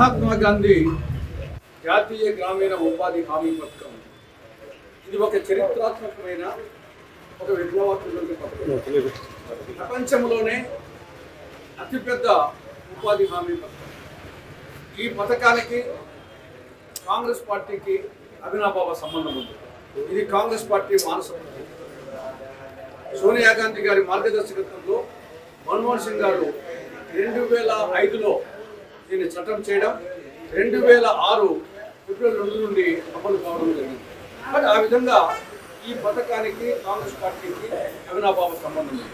మహాత్మా గాంధీ జాతీయ గ్రామీణ ఉపాధి హామీ పథకం ఇది ఒక చరిత్రాత్మకమైన ఒక విప్లవాత్మక పథకం. ప్రపంచంలోనే అతిపెద్ద ఉపాధి హామీ పథకం. ఈ పథకానికి కాంగ్రెస్ పార్టీకి అవినాభావ సంబంధం ఉంది. ఇది కాంగ్రెస్ పార్టీ మానసిక సోనియా గాంధీ గారి మార్గదర్శకత్వంలో మన్మోహన్ సింగ్ గారు 2005లో దీన్ని చట్టం చేయడం, 2006 ఫిబ్రవరి 2 నుండి అమలు కావడం జరిగింది. బట్ ఆ విధంగా ఈ పథకానికి కాంగ్రెస్ పార్టీకి అవినాభావ సంబంధం ఉంది.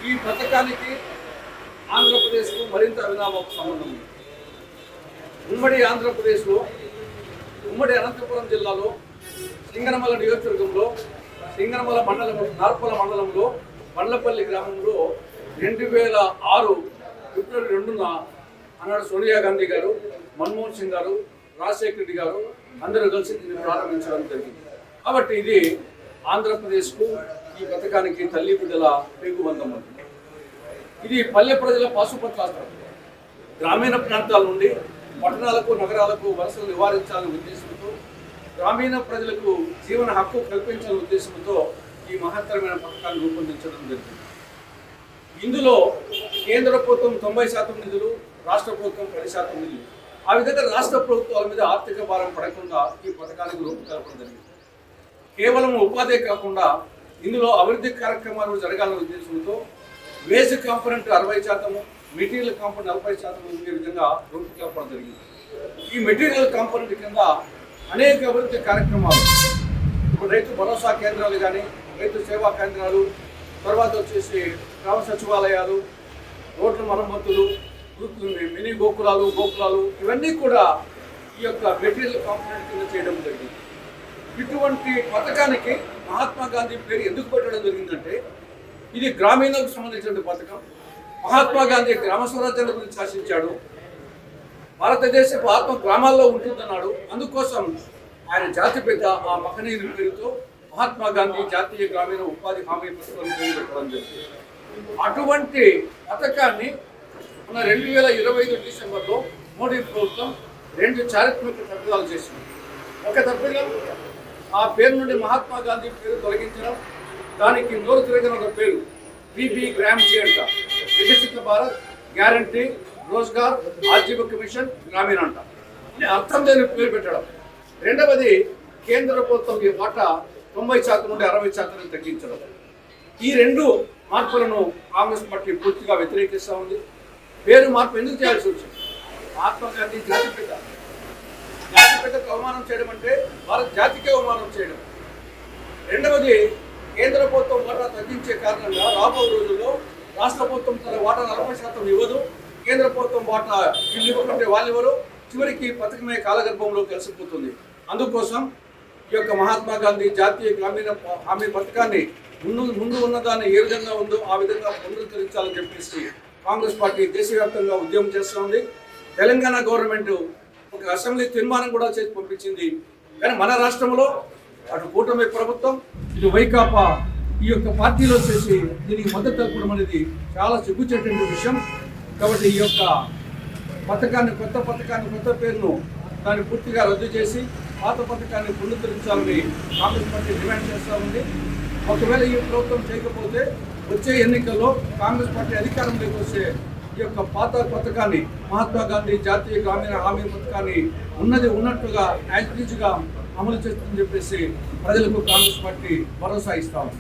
ఈ పథకానికి ఆంధ్రప్రదేశ్కు మరింత అవినాభావ సంబంధం ఉంది. ఉమ్మడి ఆంధ్రప్రదేశ్లో ఉమ్మడి అనంతపురం జిల్లాలో సింగనమల నియోజకవర్గంలో సింగనమల మండలం నార్పల మండలంలో బండ్లపల్లి గ్రామంలో 2006 ఫిబ్రవరి 2న ఆనాడు సోనియా గాంధీ గారు, మన్మోహన్ సింగ్ గారు, రాజశేఖర రెడ్డి గారు అందరూ కలిసి దీన్ని ప్రారంభించడం జరిగింది. కాబట్టి ఇది ఆంధ్రప్రదేశ్కు ఈ పథకానికి తల్లి బిడ్డల పేగుబంధం ఉంటుంది. ఇది పల్లె ప్రజల పాశుపత్రాస్త్రం. గ్రామీణ ప్రాంతాల నుండి పట్టణాలకు నగరాలకు వలసలు నివారించాలనే ఉద్దేశంతో, గ్రామీణ ప్రజలకు జీవన హక్కు కల్పించాలనే ఉద్దేశంతో ఈ మహత్తరమైన పథకాన్ని రూపొందించడం జరిగింది. ఇందులో కేంద్ర ప్రభుత్వం 90% నిధులు, రాష్ట్ర ప్రభుత్వం 10% నిధులు. ఆ విధంగా రాష్ట్ర ప్రభుత్వాల మీద ఆర్థిక భారం పడకుండా ఈ పథకానికి రూపకల్పన జరిగింది. కేవలం ఉపాధి కాకుండా ఇందులో అభివృద్ధి కార్యక్రమాలు జరగాలనే ఉద్దేశంతో వేజ్ కాంపోనెంట్ 60%, మెటీరియల్ కాంపోనెంట్ 40% ఉండే విధంగా రూపకల్పన జరిగింది. ఈ మెటీరియల్ కాంపోనెంట్ కింద అనేక అభివృద్ధి కార్యక్రమాలు, ఇప్పుడు రైతు భరోసా కేంద్రాలు కానీ, రైతు సేవా కేంద్రాలు, తర్వాత వచ్చేసి గ్రామ సచివాలయాలు, రోడ్ల మరమ్మతులు, మినీ గోకులాలు, ఇవన్నీ కూడా ఈ యొక్క మెటీరియల్ కాంపోనెంట్ కింద చేయడం జరిగింది. ఇటువంటి పథకానికి మహాత్మా గాంధీ పేరు ఎందుకు పెట్టడం జరిగిందంటే, ఇది గ్రామీణకు సంబంధించిన పథకం. మహాత్మా గాంధీ గ్రామ స్వరాజ్యాల గురించి శాసించాడు. భారతదేశపు ఆత్మ గ్రామాల్లో ఉంటుందన్నాడు. అందుకోసం ఆయన జాతిపిత ఆ మహనీయుని పేరుతో మహాత్మా గాంధీ జాతీయ గ్రామీణ ఉపాధి హామీ పథకం పేరు పెట్టడం జరిగింది. అటువంటి పథకాన్ని మన 2025 డిసెంబర్లో మోడీ ప్రభుత్వం 2 చారిత్రక తప్పిదాలు చేసింది. ఒక తప్పిదం ఆ పేరు నుండి మహాత్మా గాంధీ పేరు తొలగించడం, దానికి నోరు తిరగని ఒక పేరు బీబీ గ్రామ్జీ అంట, వికసిత భారత్ గ్యారంటీ రోజ్గార్ ఆజీవిక మిషన్ గ్రామీణ అంట. అర్థం లేని పేరు పెట్టడం. రెండవది కేంద్ర ప్రభుత్వం ఈ వాటా 90% నుండి 60% తగ్గించడం. ఈ 2 మార్పులను కాంగ్రెస్ పార్టీ పూర్తిగా వ్యతిరేకిస్తూ ఉంది. పేరు మార్పు ఎందుకు చేయాల్సి వచ్చింది? మహాత్మా గాంధీ జాతిపితకు అవమానం చేయడం అంటే భారత జాతికి అవమానం చేయడం. రెండవది కేంద్ర ప్రభుత్వం వాటా తగ్గించే కారణంగా రాబో రోజుల్లో రాష్ట్ర ప్రభుత్వం తన వాటా 40% ఇవ్వదు, కేంద్ర ప్రభుత్వం వాటా వీళ్ళు ఇవ్వకుంటే వాళ్ళు ఎవరు, చివరికి పథకమే కాలగర్భంలో కలిసిపోతుంది. అందుకోసం ఈ యొక్క మహాత్మా గాంధీ జాతీయ గ్రామీణ హామీ పథకాన్ని ముందు ఉన్నదాన్ని ఏ విధంగా ఉందో ఆ విధంగా పునరుద్ధరించాలని చెప్పేసి కాంగ్రెస్ పార్టీ దేశవ్యాప్తంగా ఉద్యమం చేస్తుంది. తెలంగాణ గవర్నమెంట్ ఒక అసెంబ్లీ తీర్మానం కూడా చేసి పంపించింది. కానీ మన రాష్ట్రంలో అటు కూటమి ప్రభుత్వం, ఇటు వైకాపా ఈ యొక్క పార్టీలో చేసి దీనికి మద్దతు తెలపడం అనేది చాలా సిగ్గుచేటటువంటి విషయం. కాబట్టి ఈ యొక్క కొత్త పేరును దాన్ని పూర్తిగా రద్దు చేసి పాత పథకాన్ని పునరుద్ధరించాలని కాంగ్రెస్ పార్టీ డిమాండ్ చేస్తూ ఉంది. ఒకవేళ ఈ ప్రభుత్వం చేయకపోతే వచ్చే ఎన్నికల్లో కాంగ్రెస్ పార్టీ అధికారంలోకి వస్తే ఈ యొక్క పాత పథకాన్ని, మహాత్మా గాంధీ జాతీయ గ్రామీణ హామీ పథకాన్ని ఉన్నట్టుగా యాజ్ టీజ్గా అమలు చేస్తుందని చెప్పేసి ప్రజలకు కాంగ్రెస్ పార్టీ భరోసా ఇస్తా ఉంది.